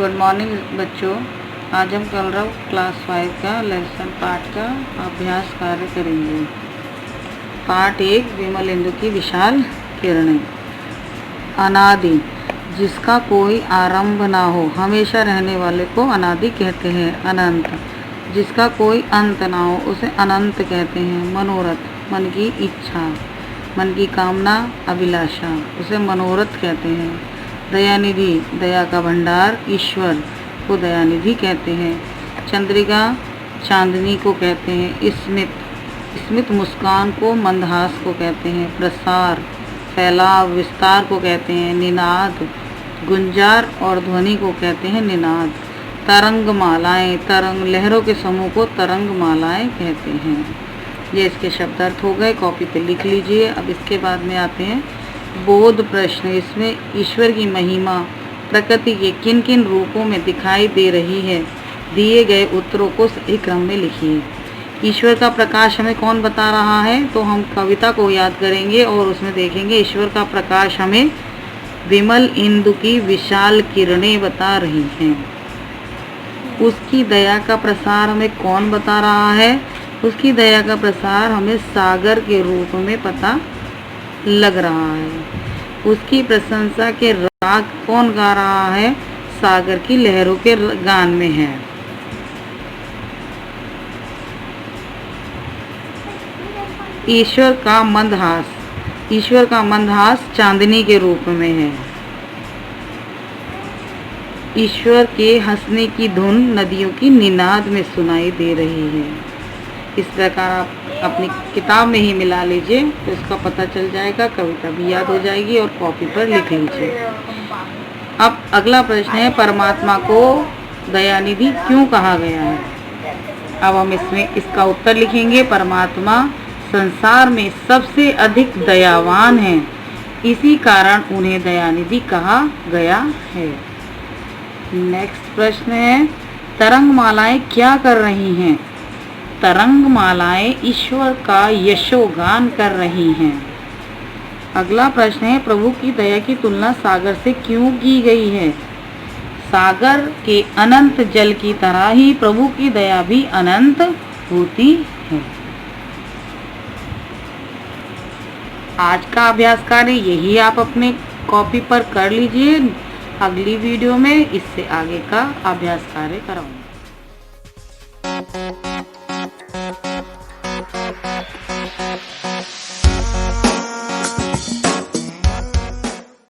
Good morning बच्चों। आज हम कल क्लास 5 का लेसन पाठ का अभ्यास कार्य करेंगे। पाठ 1 विमलेंदु की विशाल किरणें। अनादि, जिसका कोई आरंभ ना हो, हमेशा रहने वाले को अनादि कहते हैं। अनंत, जिसका कोई अंत ना हो, उसे अनंत कहते हैं। मनोरथ, मन की इच्छा, मन की कामना, अभिलाषा, उसे मनोरथ कहते हैं। दयानिधि, दया का भंडार, ईश्वर को दयानिधि कहते हैं। चंद्रिका, चांदनी को कहते हैं। स्मित, स्मित मुस्कान को मंदहास को कहते हैं। प्रसार, फैलाव, विस्तार को कहते हैं। निनाद, गुंजार और ध्वनि को कहते हैं निनाद। तरंग मालाएं, तरंग लहरों के समूह को तरंग मालाएं कहते हैं। ये इसके शब्दार्थ हो गए, कॉपी पे लिख लीजिए। अब इसके बाद में आते हैं बोध प्रश्न। इसमें ईश्वर की महिमा प्रकृति के किन किन रूपों में दिखाई दे रही है, दिए गए उत्तरों को सही क्रम में लिखिए। ईश्वर का प्रकाश हमें कौन बता रहा है, तो हम कविता को याद करेंगे और उसमें देखेंगे ईश्वर का प्रकाश हमें विमल इंदु की विशाल किरणें बता रही हैं। उसकी दया का प्रसार हमें कौन बता रहा है, उसकी दया का प्रसार हमें सागर के रूप में पता लग रहा है। उसकी प्रशंसा के राग कौन गा रहा है, सागर की लहरों के गान में है। ईश्वर का मंदहास, ईश्वर का मंदहास चांदनी के रूप में है। ईश्वर के हंसने की धुन नदियों की निनाद में सुनाई दे रही है। इस प्रकार आप अपनी किताब में ही मिला लीजिए तो इसका पता चल जाएगा, कविता भी याद हो जाएगी और कॉपी पर लिख लीजिए। अब अगला प्रश्न है, परमात्मा को दयानिधि क्यों कहा गया है। अब हम इसमें इसका उत्तर लिखेंगे। परमात्मा संसार में सबसे अधिक दयावान है, इसी कारण उन्हें दयानिधि कहा गया है। नेक्स्ट प्रश्न है, तरंग मालाएं क्या कर रही हैं। तरंग मालाएं ईश्वर का यशोगान कर रही हैं। अगला प्रश्न है, प्रभु की दया की तुलना सागर से क्यों की गई है। सागर के अनंत जल की तरह ही प्रभु की दया भी अनंत होती है। आज का अभ्यास कार्य यही आप अपने कॉपी पर कर लीजिए। अगली वीडियो में इससे आगे का अभ्यास कार्य कराऊंगी।